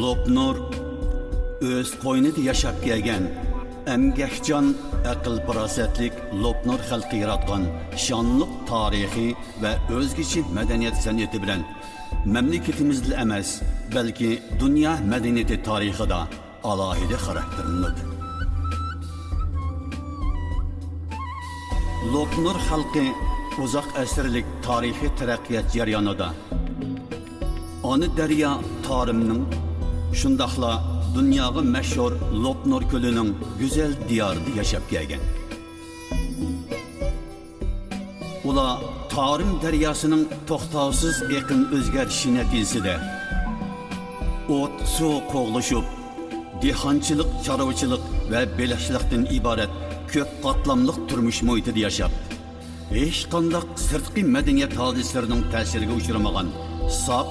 Lopnur öz qo'ynida yashab kelgan emgakjon aql farosatlik Lopnur xalqi yaratgan shonliq tarixiy va o'zgacha madaniyat san'ati bilan mamlakatimizda emas, balki dunyo madaniyati tarixida alohida xarakterlanadi. Lopnur xalqi uzoq asrlik tarixiy taraqqiyot jarayonida Ona daryo Tarimning shundaqla dunyoga mashhur Lopnur ko'lining go'zal diyorida yashab kelgan. Ular Tarim daryosining to'xtovsiz eqin o'zgarishi natijasida o't suv qo'g'lashib, dehqonchilik, chorvachilik va belashliqdan iborat ko'p qatlamli turmush muhitida yashab, hech qanday sirtqi madaniyat hodisalarining ta'siriga uchramagan sop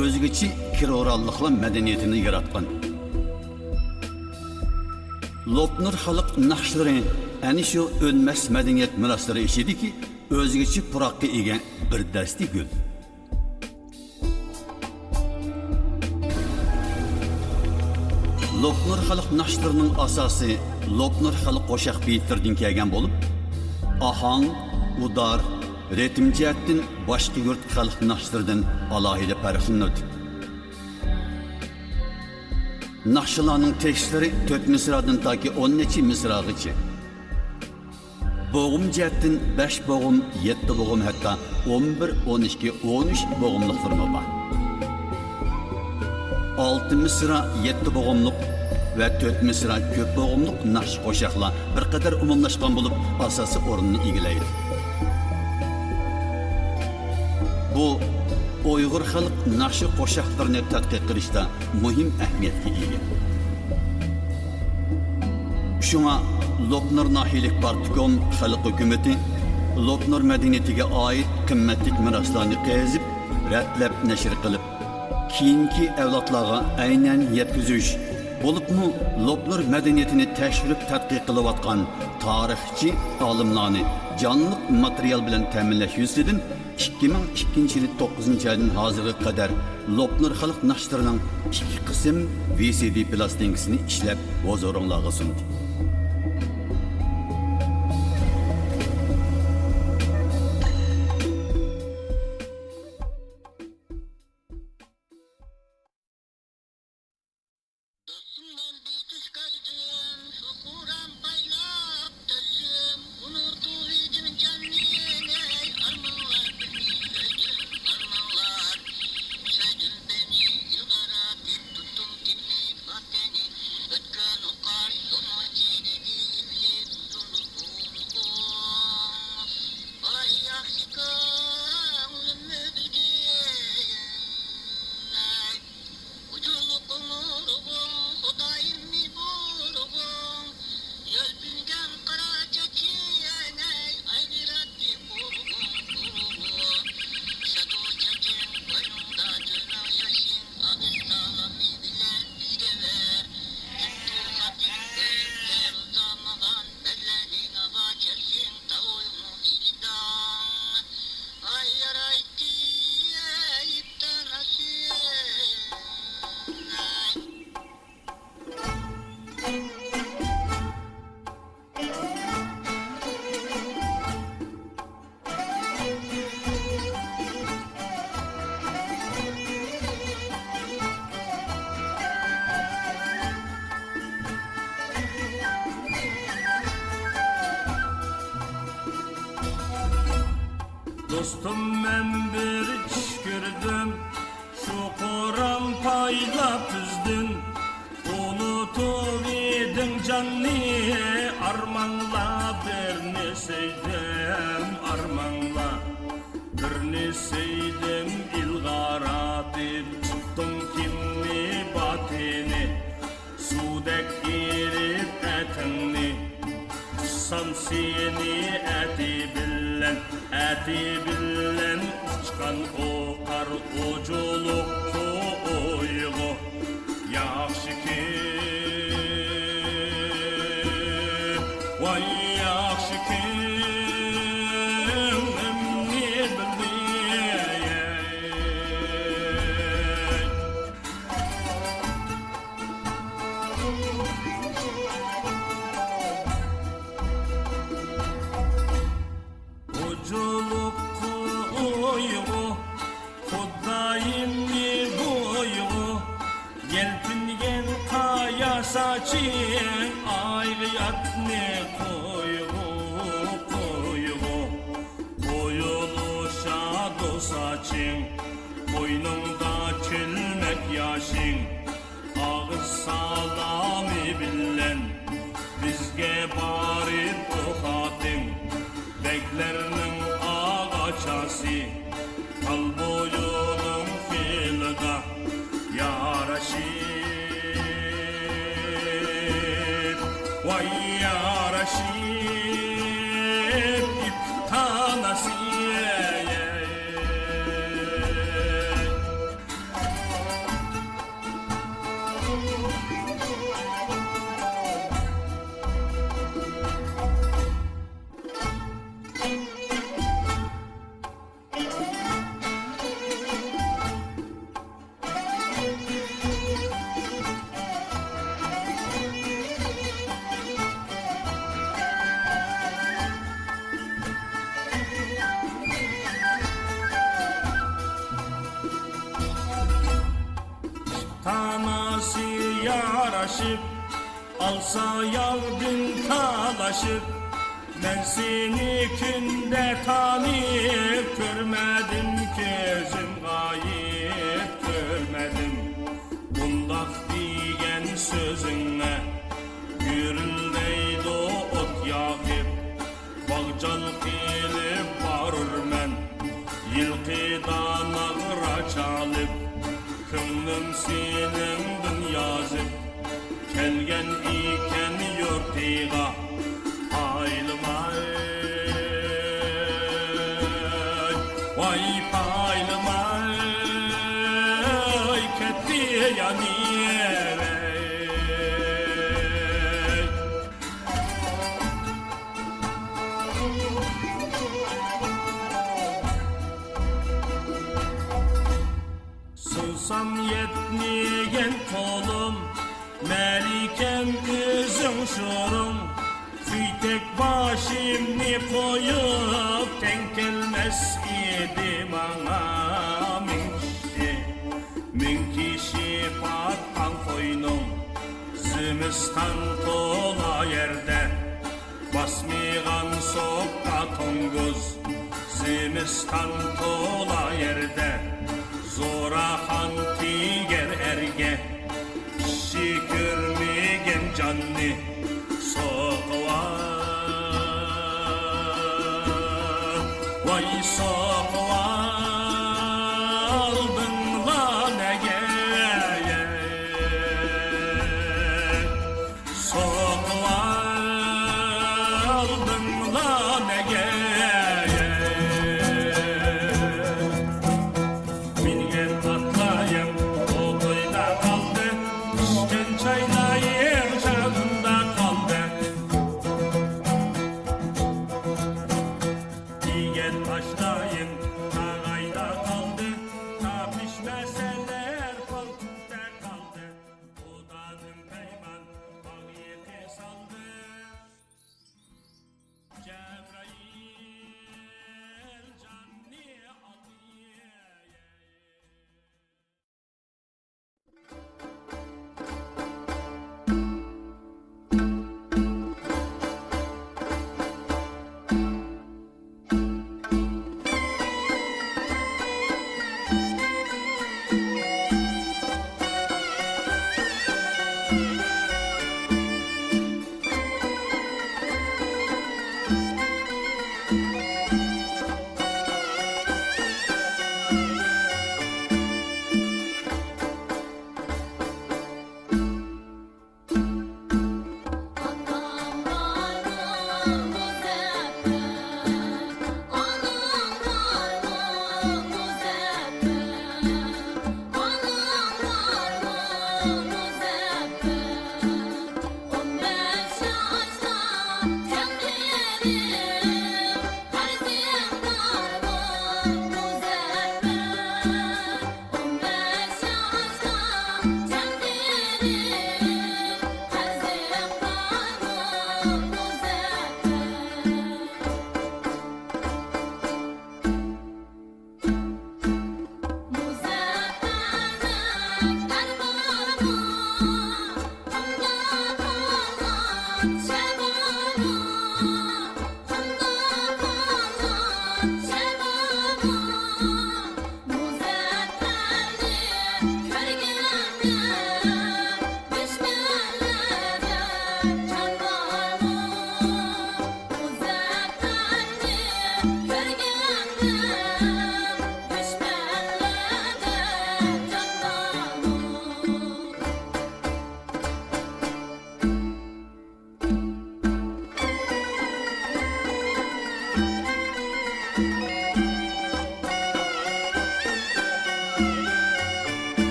o'zgacha kiroralliqlar madaniyatini yaratgan. Lopnur xalq naqshlari ana shu o'lmas madaniyat meroslari ishidiki, o'zgacha puroqqa ega bir dasti gul. Lopnur xalq naqshlarining asosi Lopnur xalq qo'shiq beytlaridan kelgan bo'lib, ahang, udar, ritim jihatdan boshqa yurt xalq naqshlaridan alohida farqlanadi. Naqshlarning tekstlari 4 misradan toki 10 necha misragacha. Bo'g'im jihatdan 5 bo'g'im, 7 bo'g'im, hatto 11, 12, 13 bo'g'imliqlar bor. 6 misra 7 bo'g'imliq ve 4 misra ko'p bo'g'imliq naqsh qo'shiqlar bir qadar umumlashgan bo'lib, asosiy o'rinni egallaydi. Bu Uyg'ur xalq naqsh qo'shiqlarini tadqiq qilishda muhim ahamiyatga ega. Shunga Lopnur nahiylik partkom xalq hukumati Lopnur madaniyatiga oid qimmatli meroslarni qazib, ratlab nashr qilib, keyingi avlodlarga aynan yetkazish bo'libmi Lopnur madaniyatini tashrif tadqiq qilayotgan tarixchi olimlarni jonli material bilan ta'minlash yuzasidan 2002 yil 9-oydan hozirga qadar Lopnur xalq naqshlarining 2 qism VCD plastinkasini ishlab huzuringizga sundi. Dostum ben bir iş gördüm, şu koram paylap üzdün. Unutuvidin canni armanla birini sevdim armanla birini sevdim ilgara dip çıktım kimni batini sudek girip etini tutsam seni eti billen uçkan okar uculukku uygu yaxşı ki vay yaxşı ki emni bilmeyey uculukku uygu Xudayimni buygu Yelpingen kaya saçın ayrıyatni koygu Koyuluşa dosaçın Boynumda çölmek yaşın Ağız salami billen Bizge barip toxatın Beklerinin ağaçası Kal boyunun filga yaraşıp Vay yaraşıp ip tanası Tanası yaraşıp alsa yardın talaşıp Ben seni künde tanıyıp görmedim gözüm gayip görmedim Bundak diyen sözünle gürüldeydi ot yakıp Bağcal gelip varır men yılkıdan ağıra çalıp Könlüm senin dünyazıp Kelgen iken yurtiga Paylımay Vay paylımay Ketti yaniyevey Sılsam yetmeyen kolum Melikem üzüm şurum Füytek başımni koyup Denk gelmez idi bana Min kişi batkan koynum Zimistan tola yerde Basmıgan sokka tonguz Zimistan tola yerde Zora han tiger erge Kişi görmegen canni Soğuğa Vay soğuğa Aldın lan ege Soğuğa Aldın lan ege Çaylayır çağında kaldı Diğer taşlayın Tağayda kaldı Ta pişmeseler koltukta kaldı Odanın peyman Bağ yete saldı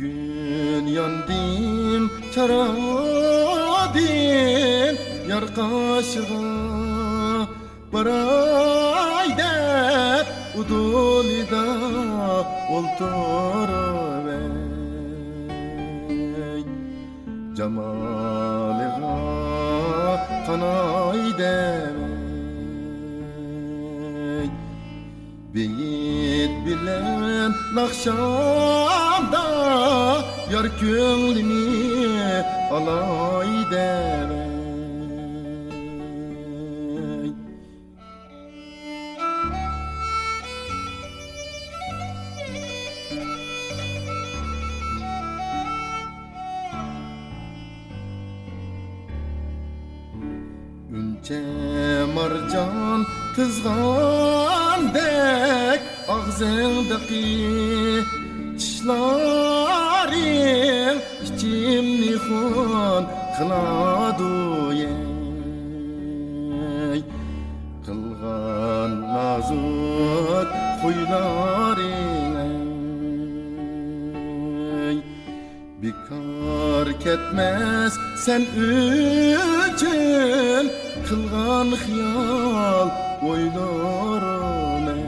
Bugün yandım çaradın yar kaşığa baray dep udulida olturavey Cemaliha kanay demey Beyit bilen nakşamda yar könlümü alay demey marcan tızgandek ağzındaki çişlerin içimni hun kıladı kılgan nazut huylarin Bikar ketmez sen üçün kılgan xiyal oylarım ey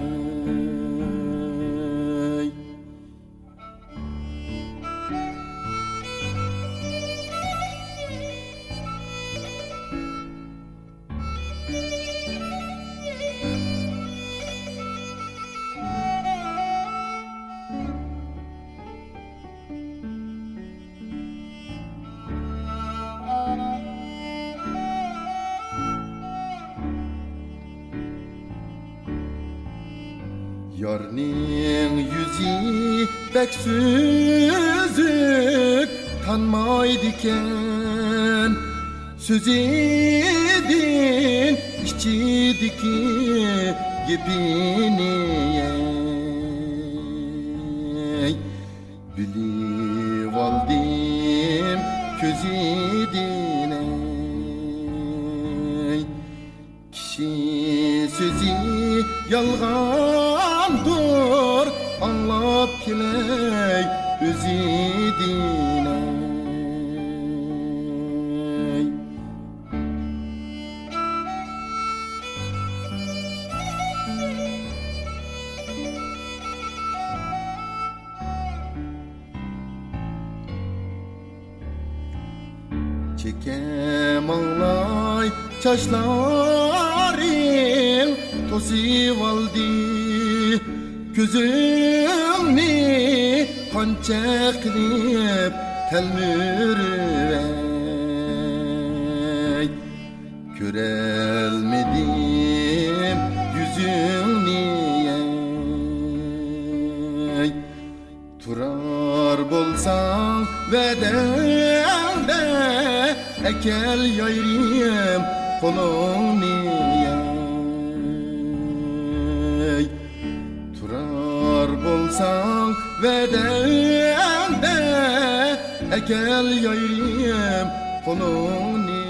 Yarning yüzü pek süzük tanmaydiken Sözedin içidiki gibini Bilivaldim közidine Kişi sözü yalgandır anlap keley özidine Çekem ağlay çaşların tosivaldi Gözümni hançeklip telmürüvey Körelmedim yüzünni Turar bolsan vedende ekel yayriyem koloni Turar bolsan vedende ekel yayriyem koloni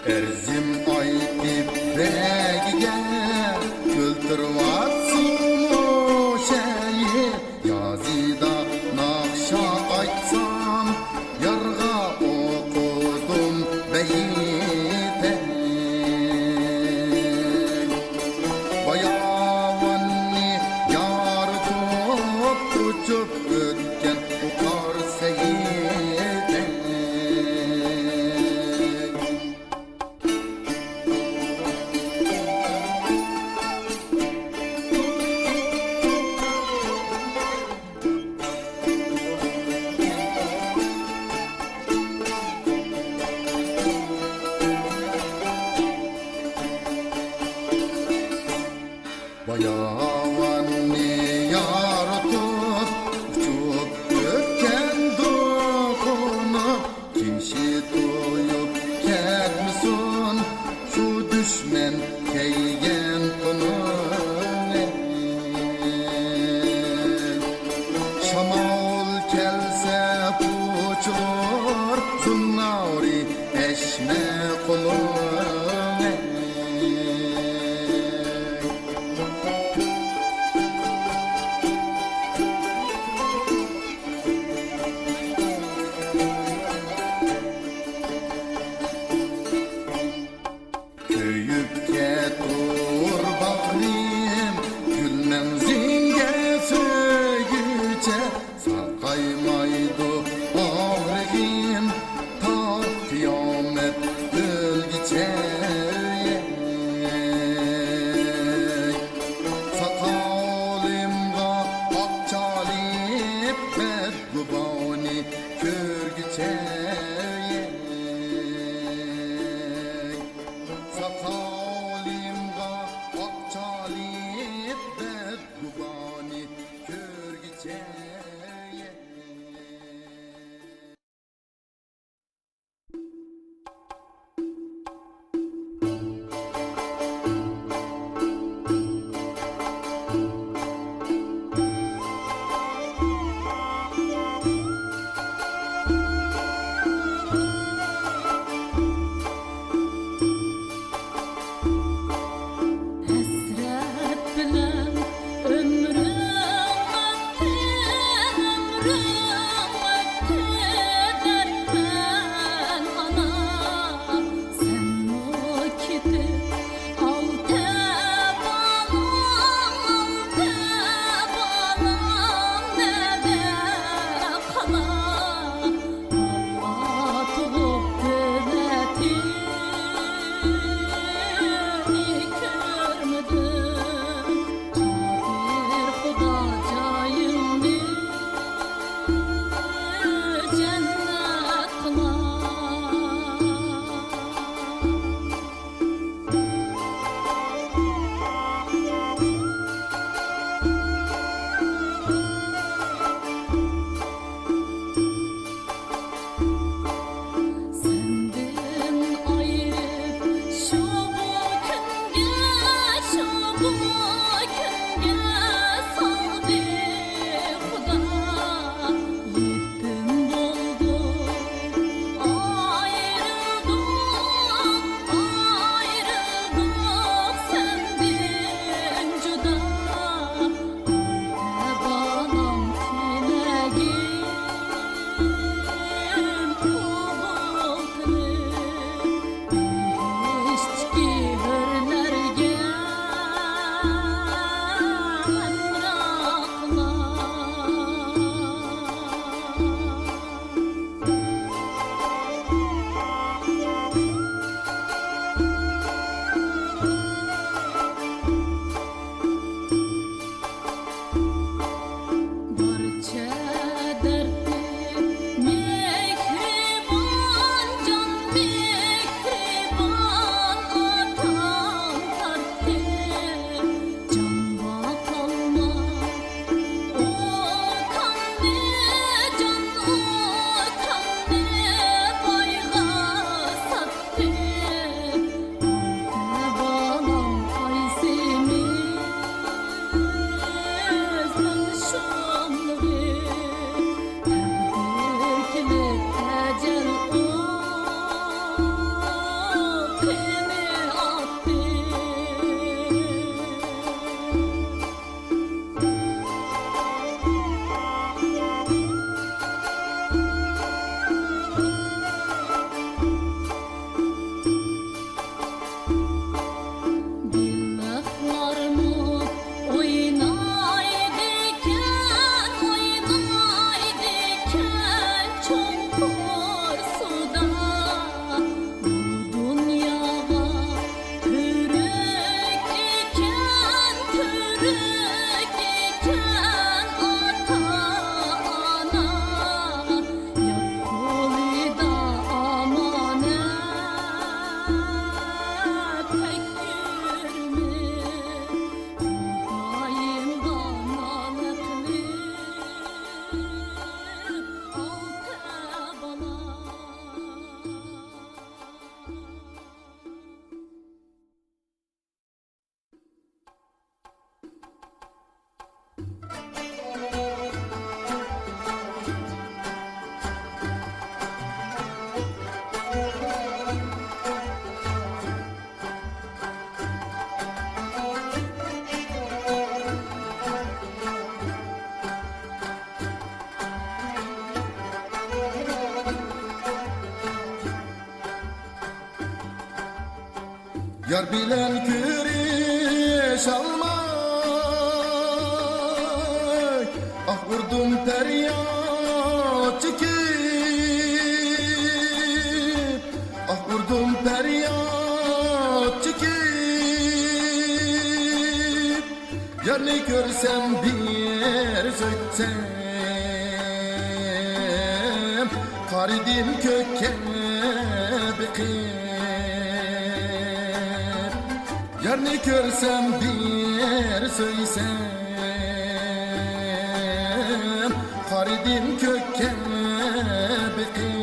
Erzim aytip begiga Költürvatsın o şeyi Yazida nakşa aytsam Yarga okudum beyite Bayavanni yar top uçup ötken ukar seyite Bayavanni yar tut uçup ötken dokunup Kişi toyup ketmisun şu düşmen keygen konu olur Zunnari eşme kulun Köyüpke dur bakrim Gülmem zinge söygüce Sarkaymaydı ağrıyım Yar bilen köreş almay. Ah vurdum feryat çekip. Ah vurdum feryat çekip. Yar ne görsem bir söksem. Karidim köke bekip. Yar ne görsem bir söysem. Karidim köke bekip.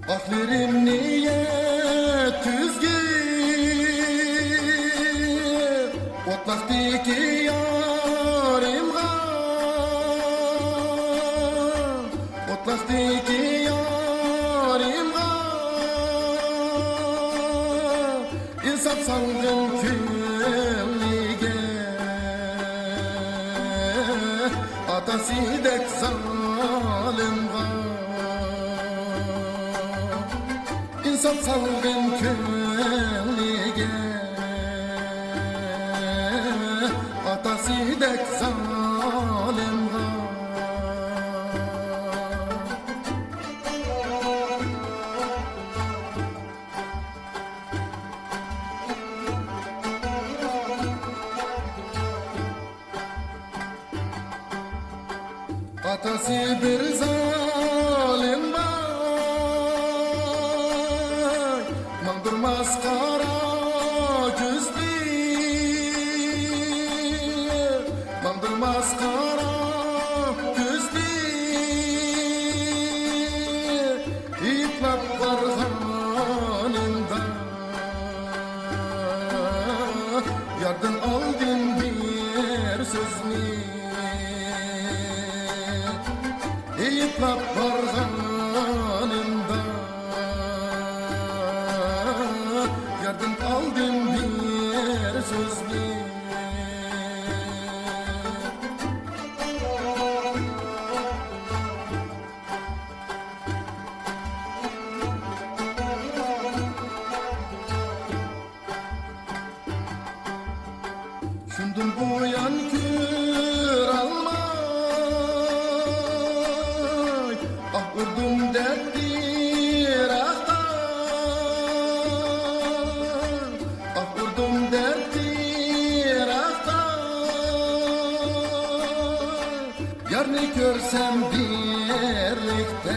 Ahlerim niyet tüzgü. Otlaktaki yarim gan. Otlaktaki yarim gan. İnsaf salgın küllige. Atası dek zalim gan. İnsaf salgın küllige. Atası dek zalim gan. Atası bir zalim bay. Mangdurmaz kara gözlü. Mangdurmaz kara gözlü. İtlap varhanında. Yardım aldın bir sözünü. İtlap varhanında. Yardım aldım bir sözlü. Şundun boyan kür almay. Ah vurdum derttir ahtan. Ah vurdum derttir ahtan. Yar ne görsem birlikte.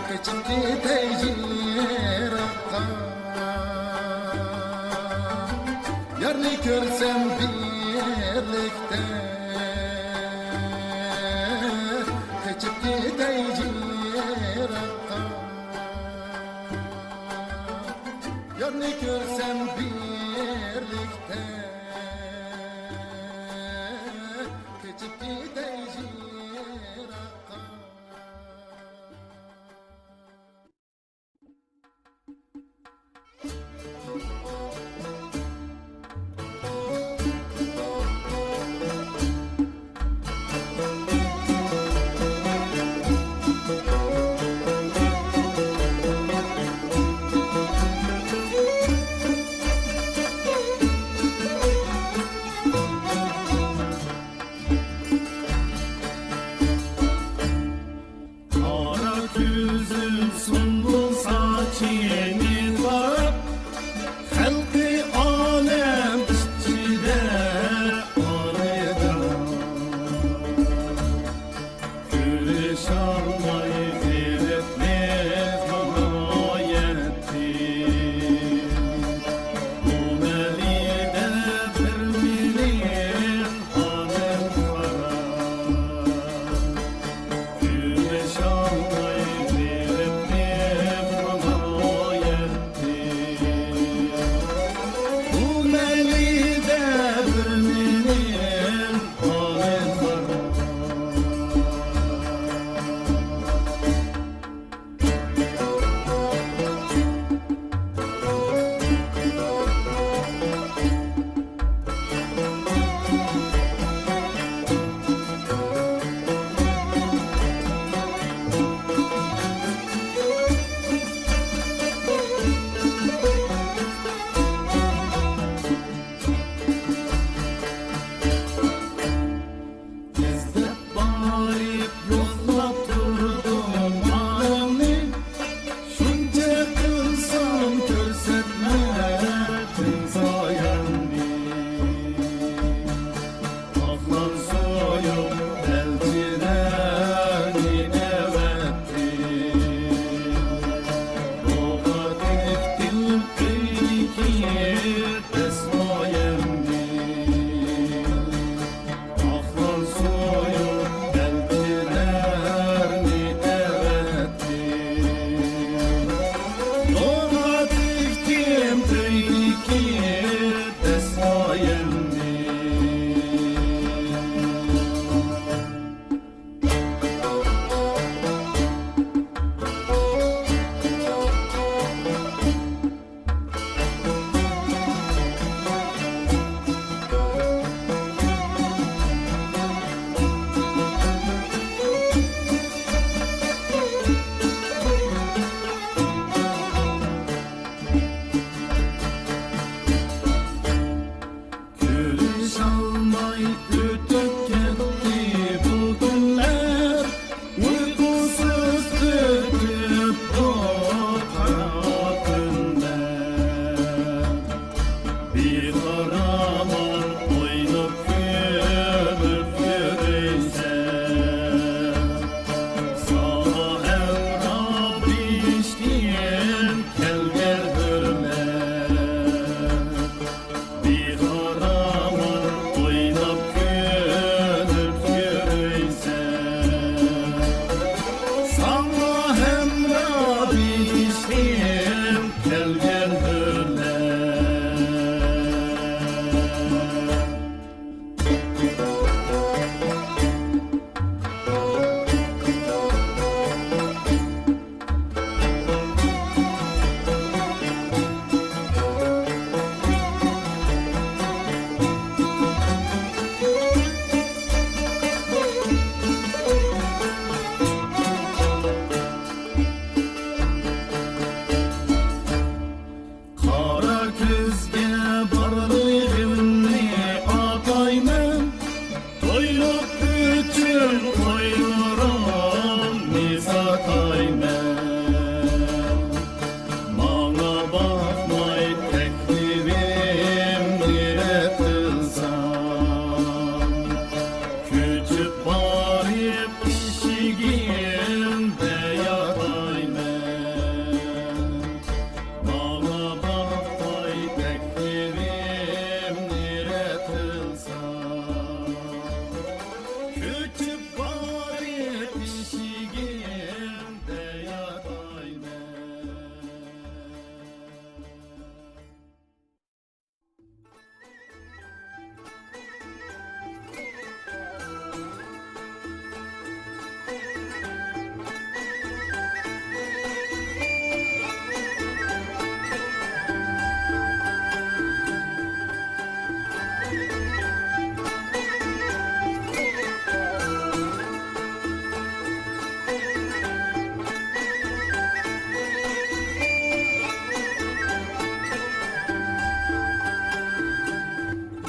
Geçip gideyim ahtan. Yar ne görsem birlikte. Geçip gideyim ahtan. Yar ne görsem birlikte. Geçip gideyim ahtan.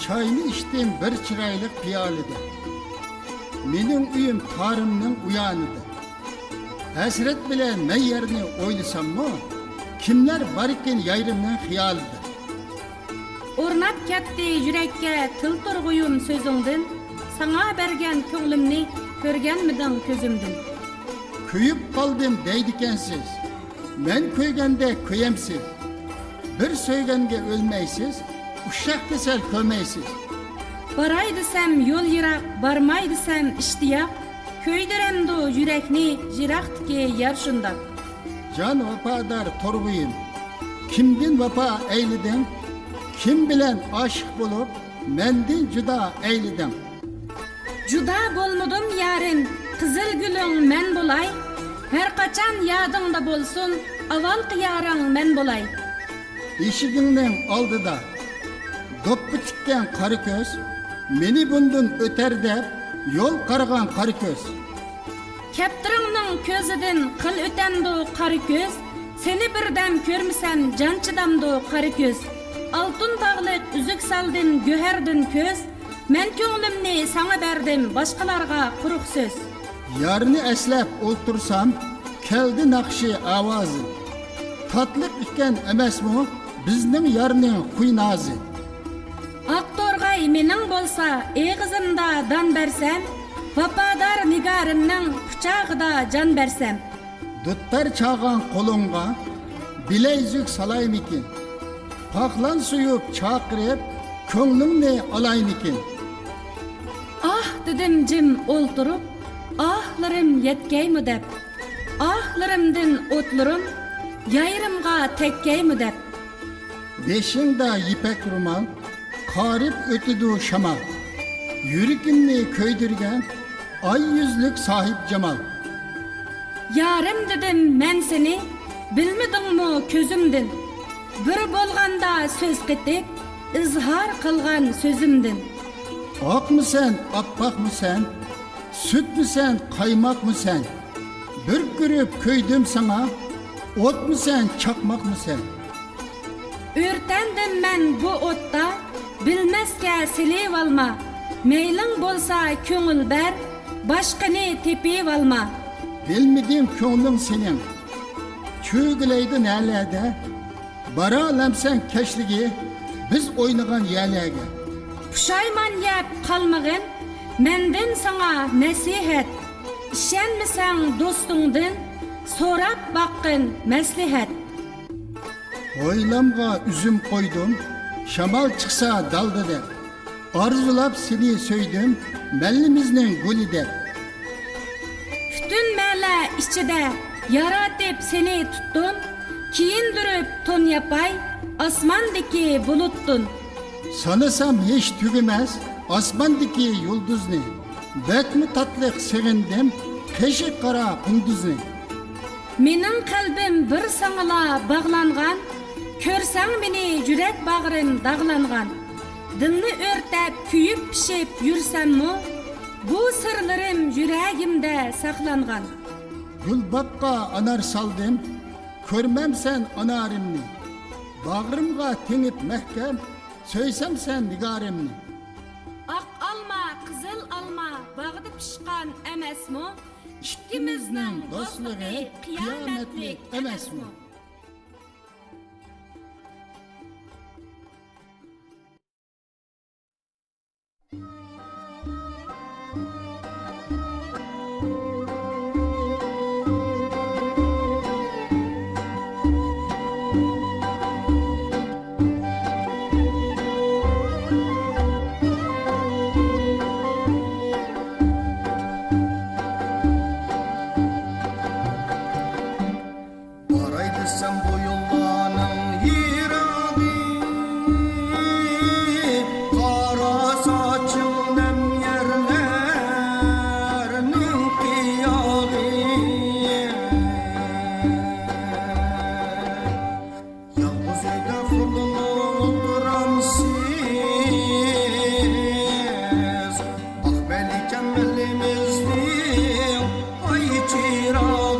çayını içtim bir çıraylık piyalede. Mening uyum tarımның uyanıda. Hasret bilen men yerini oylasam mı? Kimler var iken yayrımның xiyalida. Ornap ketdi yürekке til turguyum sözüngdin. Sana bergen könglimni körgenmidin közümdin. Köyüp kaldım deydikensiz. Men köygende köyemsiz. Bir söygenge ölmeysiz. Uşak kesel kömeysiz. Baray desem yol yirak, barmay desem iştiyak. Köydiremdu yürekni jiraktiki yarşında. Can vefadar torguyum. Kimdin vefa eylidin? Kim bilen aşık bulup mendin juda eylidin? Juda bolmudum yarın, kızıl gülün men bolay. Her kaçan yadında bolsun, aval kıyaran men bolay. İşiginin aldıda doppu tikken karı köz, meni bundun öter dep yol kargan karı köz. Keptirinin közüdün kıl ötendu karı köz. Seni birdem körmüsem can çıdamdu karı köz. Altın tağlık üzük saldın göherdin köz. Men könglimni sana berdim başkalarga kuruk söz. Yarını eslep oltursam keldi nakşi avazı. Tatlık iken emes mu bizning yarının kuynazı. Aktorgay mening bolsa eğizimda dan bersem. Vapadar nigarımның bıçağıda can bersem. Duttar çağan kolunga bileyzük salayım iken. Paklan suyup çakırıp könglimni alayım iken. Ah dedim cim olturup, ahlarım yetkeymi dep. Ahlarımdın otlarım, yayrımga tekkeymi dep. Beşinde ipek rumal, karip ötüdü şamal. Yürükimni köydürgen, ay yüzlük sahip cemal. Yarım dedim men seni, bilmedin mu közümdün. Bir bolganda söz ketip, izhar kılgan sözümdün. Ak mı sen, appak mı sen? Süt mü sen, kaymak mı sen? Bir görüp köydüm sana, ot mu sen, çakmak mı sen? Örtendim men bu otta, bilmezke selev alma. Meylin bolsa köngül ber, başkını tepev alma. Bilmedim könglün senin, çögüleydi nelerde, bara alam sen keşligi, biz oynagan yerlege. Puşayman yap kalmagın, menden sana nasihat. İşenmesen dostungdın, sorap bakkın meslihat. Oylamga üzüm koydum, şamal çıksa daldı der. Arzulap seni söydüm, mellimiznin gülü der. Bütün mele içide yaratıp seni tuttum, kiyindirip ton yapay, asmandaki buluttun. Sanısam hiç tügümez, asmandaki yıldız ne? Bek mi tatlık sevindim, keşik kara kunduz ne? Menin kalbim bir sanala bağlangan, körsen beni yürek bağrım dağlangan. Dilni örtep, küyüp pişip yürsem mu, bu sırlarım yüreğimde saklangan. Gülbakka anar saldım, körmem sen anarimni. Bağrımga tenip mehkem, söysem sen nigarimni. Ak alma, kızıl alma, bağdı pişkan emes mu? İkimizning dostluğu kıyametlik emes mu? Araydı sen bu yollanın yiradı, kara saçın nem yerlerinin kıyağı. Yalnız evde fırlını olduramsız, ah beliken bellimizdir ay çırağı.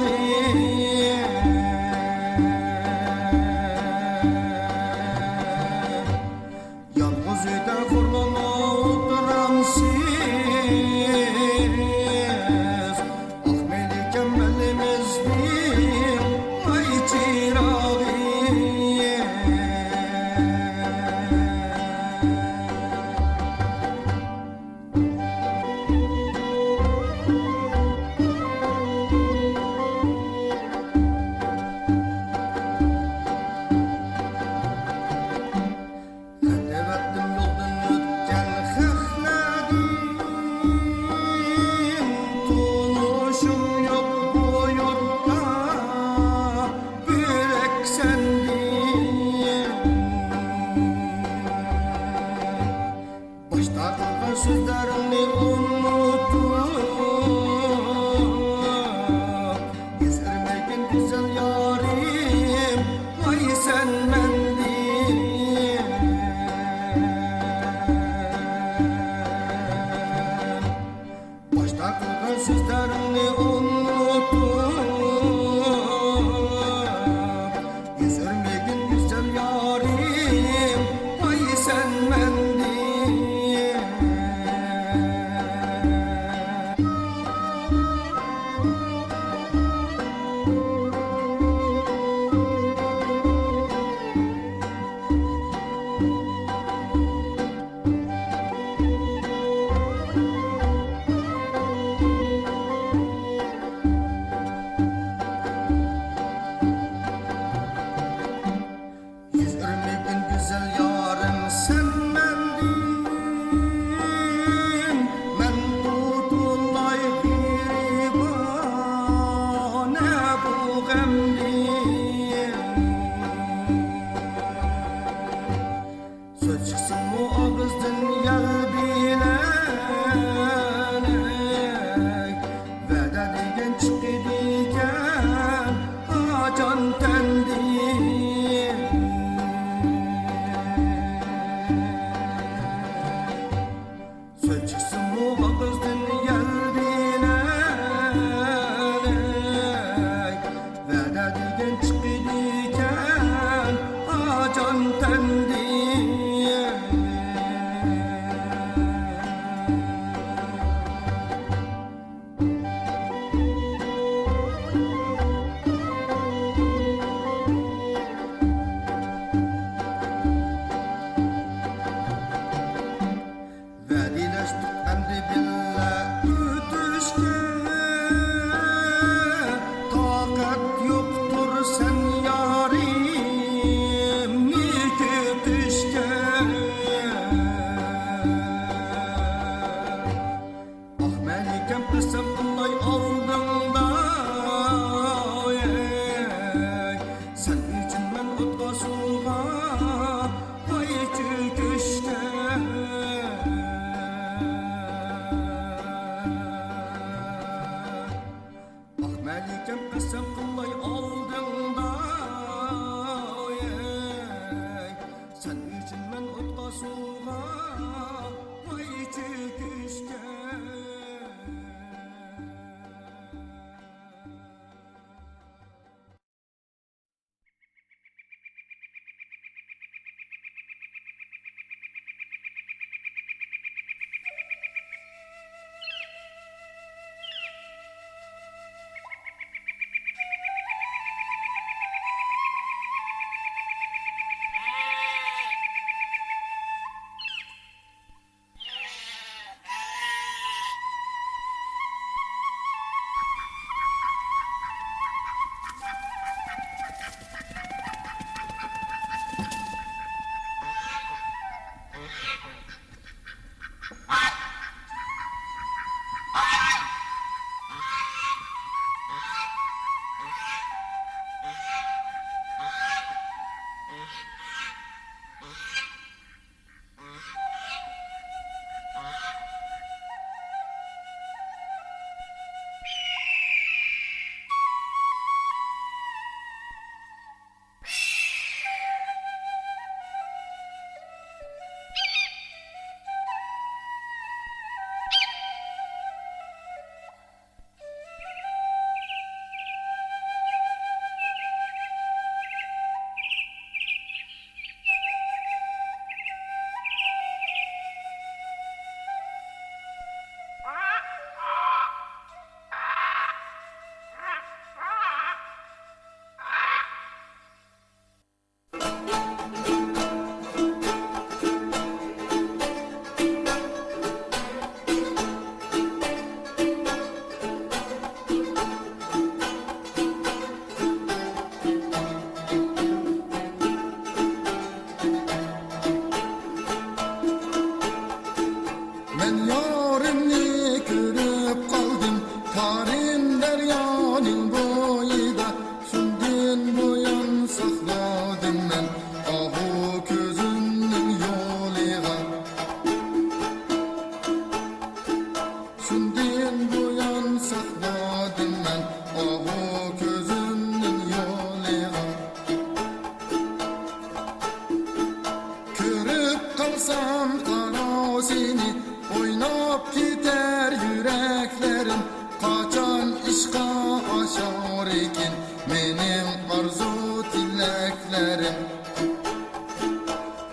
mening arzu tileklerim.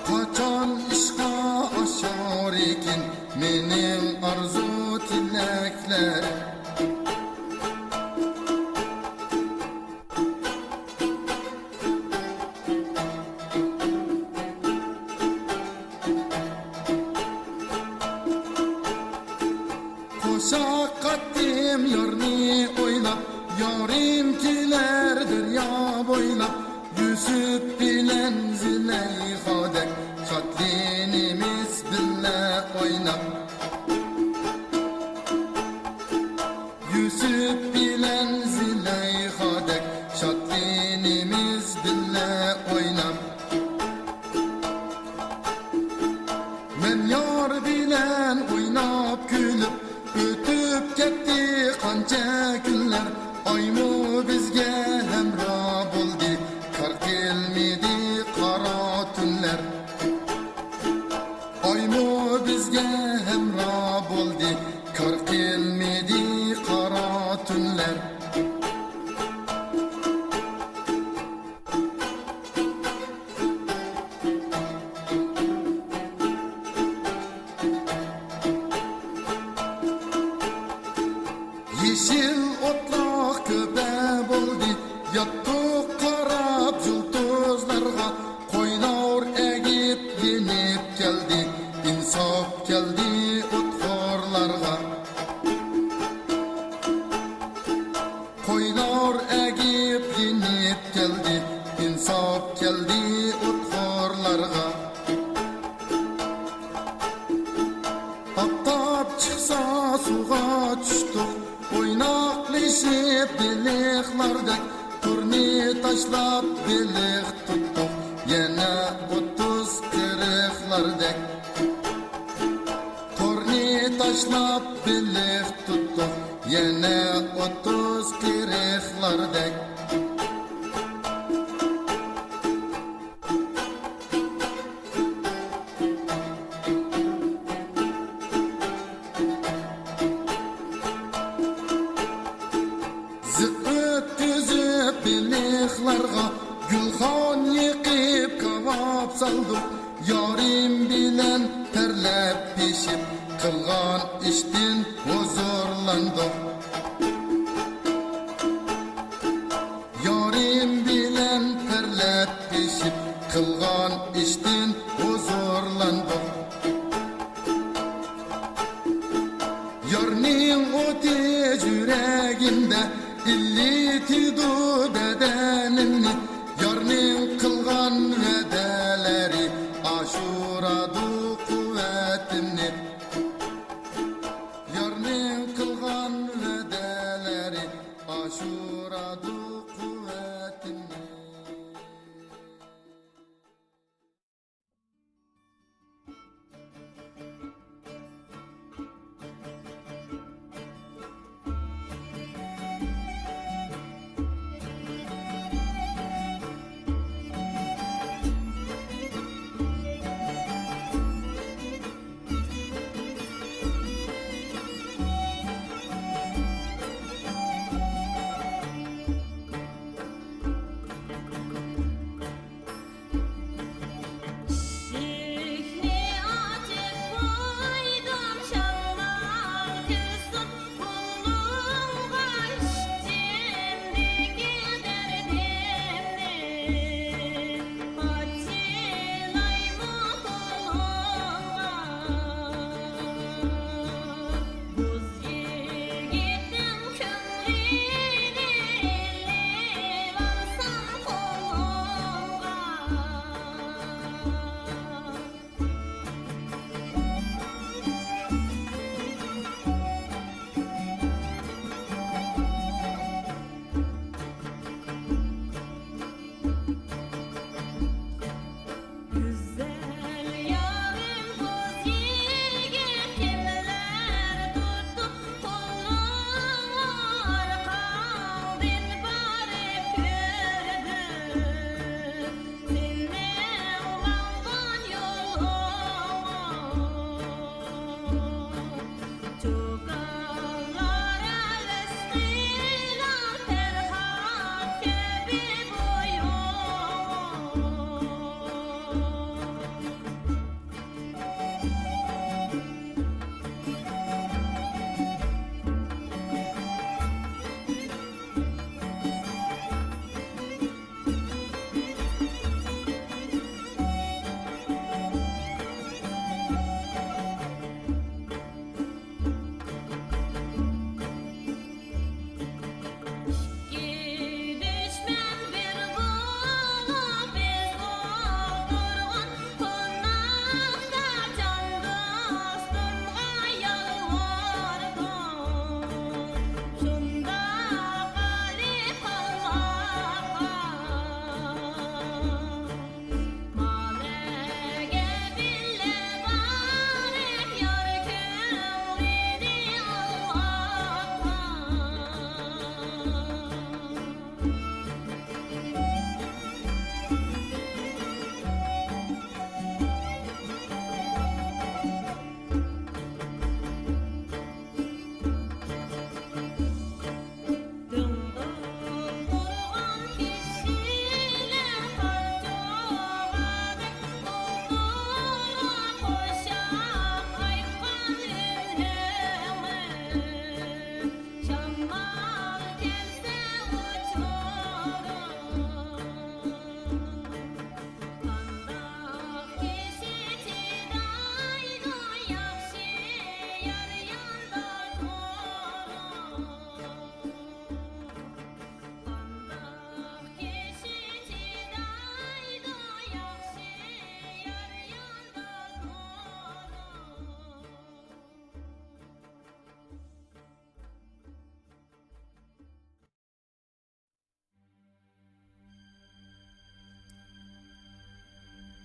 Kaçan işqa aşar ekin mening arzu tileklerim. Şakkatim yarni oylap, yarim kilerdir ya boylap. Yusuf bilen Züleyha'dek, şatlinimiz bille oynap. Yusuf bilen Züleyha'dek, şatlinimiz bille oynap. Men yar bilen oynap gülüp, ötüp ketdi qancha kunlar. Aymu bizga hamroh bo'ldi, kar kelmedi qaro tunlar. Aymu bizga hamroh bo'ldi, kar kelmedi qaro tunlar. Yeşil otlaq köpe boldi, yattık qarab жұлдызларға. Qoynar egip yenip keldi, insaf keldi otxorlarga. Qoynar egip yenip keldi, insaf keldi otxorlarga. Aftap çıksa suğa düştük, oynaqlışıp beliqlardek. Turni taşlap beliq tuttuk, yana 30-40'lardek. Turni taşlap beliq tuttuk, yana 30-40'lardek. Ötküzüp beliqlarga, gülxan yıkıp kavap saldık. Yarim bilen terlep pişip, kılgan iştin huzurlandık. Yarim bilen terlep pişip, kılgan iştin huzurlandık. Yarning o'ti yüreğimde, illitidu bedenimni. Yarning qilgan va'dalari ashuradu quvvatimni. Yarning qilgan va'dalari ashuradu quvvatimni.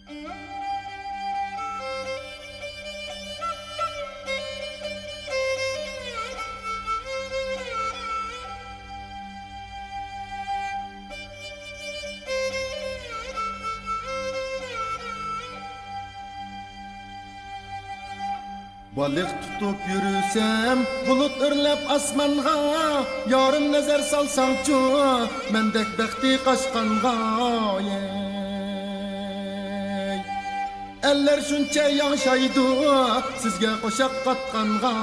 Balık tutup yürüsem, bulut örlep asmanga, yarım nazar salsam çu, mendek bekti kaçkanga. Eller şuncha yaşaydı, sizge koşak katkanga.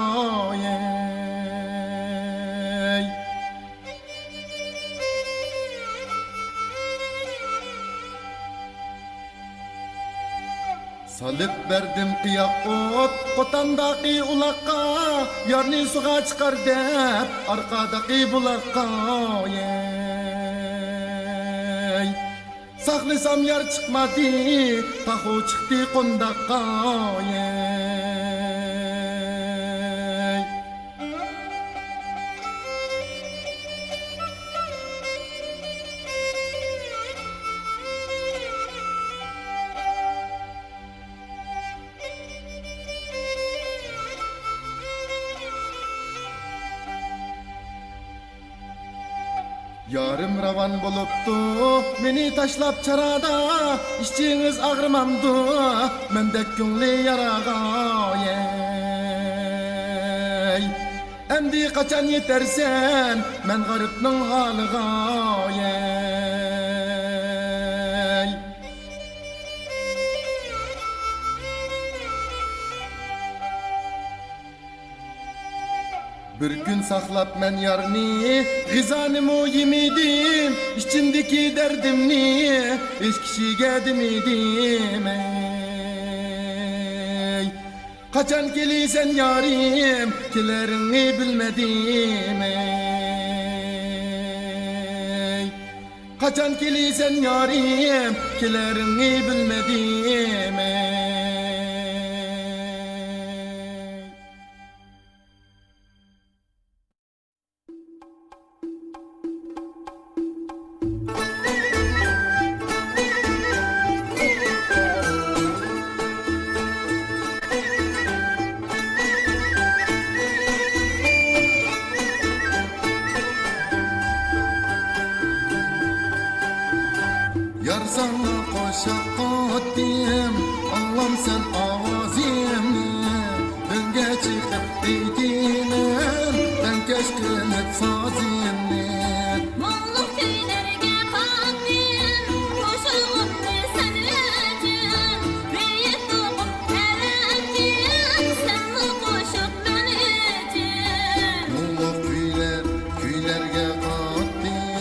Salıp verdim kıyak ot, kotandaki ulakka, yarni suğa çıkar dep, arkadaki bulakka. Saklısam yar çıkmadı, tahu çıktı kondakka. Yarım ravan boluptu, meni taşlap çarada, işçiniz ağrımamdı, mendek köngli yaraga. Endi kaçan yetersen, men garipning halıga. Bir gün saklap men yarni, gizanımı yemedim, içindeki derdimni, hiç kişiye demedim. Kaçan gelisen yarim, kilerini bilmedim. Kaçan gelisen yarim, kilerini bilmedim. Yar sana koşak kattim, Allah'ım sen avazimni, dönge çıkıp eğitimin, ben keşkınıp sazimni. Molluk köylerge kattim, koşulup sen için, reyit doğup erettim, sen mi koşup ben için. Molluk köylerge kattim,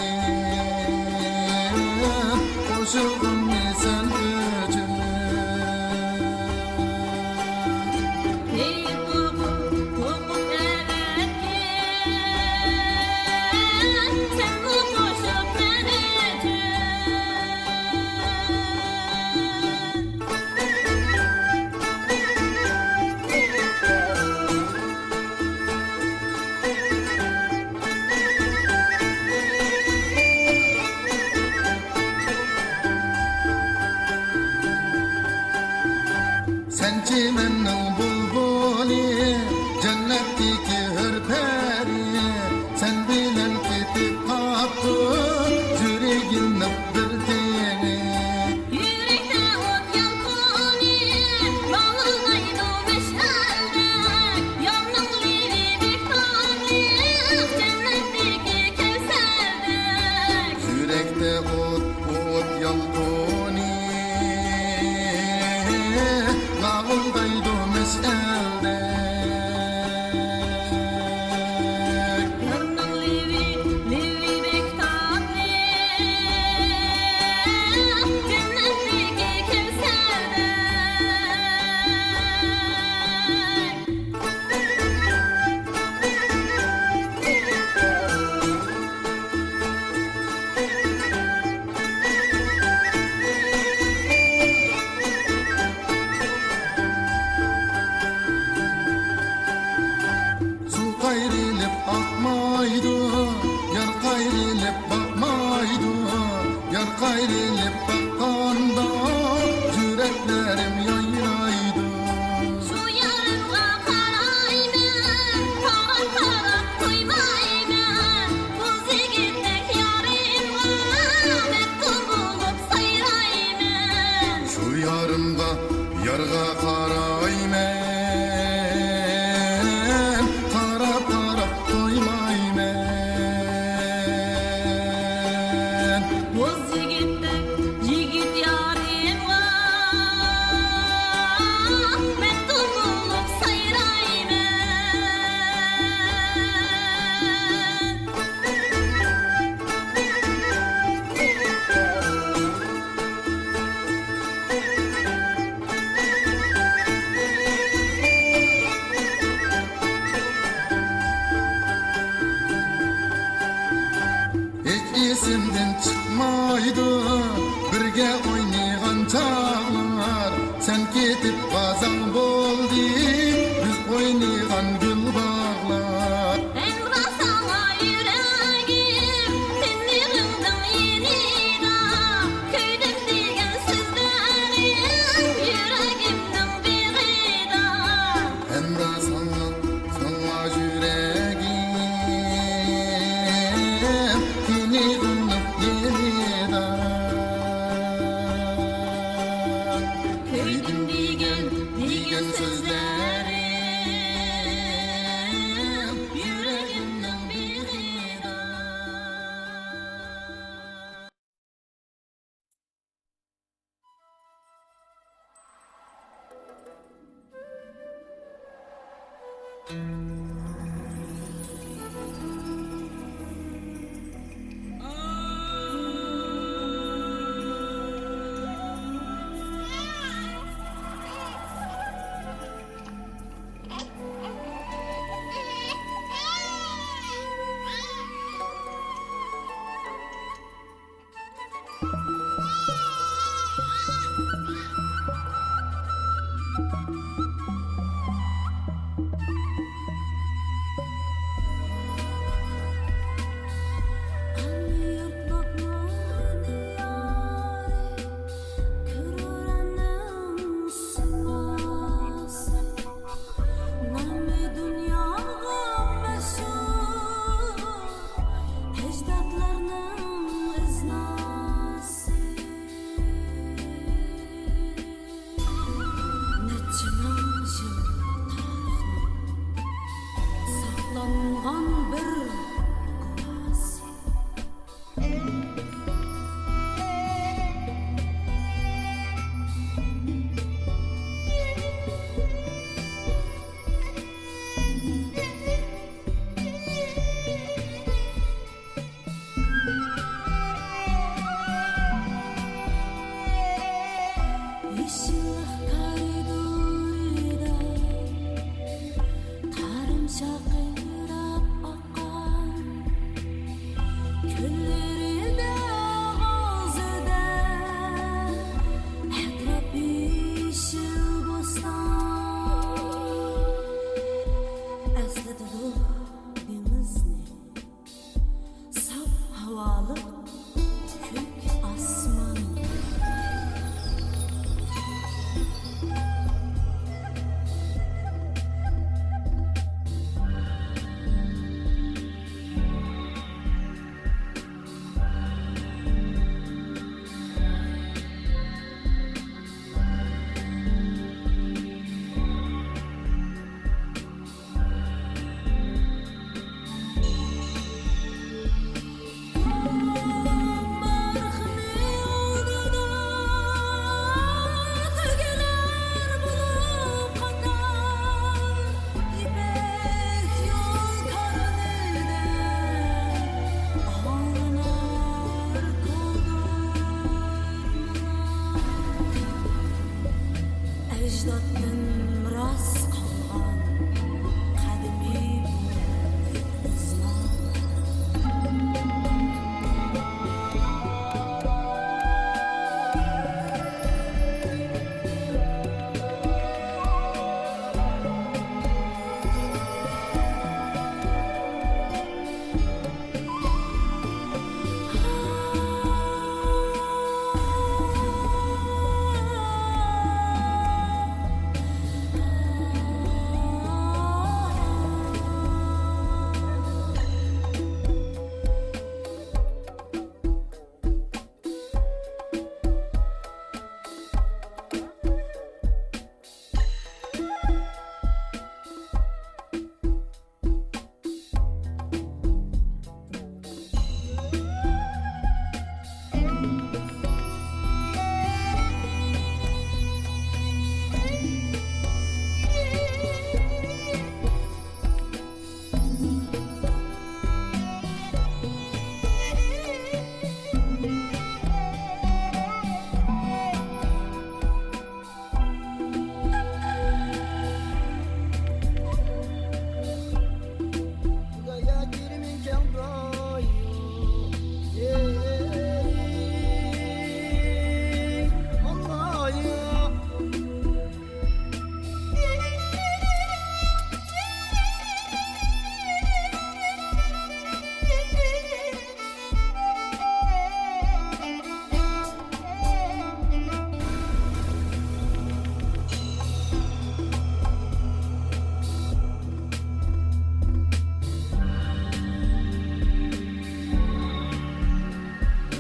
koşulum sen için. Reyit doğup erettim, sen mi koşup ben için. Sen çimenning bulbuli, cennetdeki hürperi, sen bilen ketip kaptı, yüreğimni bir teni. Yürekte ot yalkoni, bağlaydı meşaldek, yanның levi bek tağlık, cennetteki kevserdek. Yürekte ot yalkoni, lağıldaydı meşaldek. Yanның levi bek tağlık, cennetteki kevserdek. Su qayrilip akmaydı, yar qayrilip bakmaydı, yar qayrilip bakkanda, yürek koydu birge oynayan çağlar sen ketip kazan boldi biz oynayan gül bağlar Emra sana yüreğim seni kıldım yenida Köydüm diyen sözlerim yüreğimden bir gıda Emra sana yüreğim seni kıldım yenida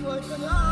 vay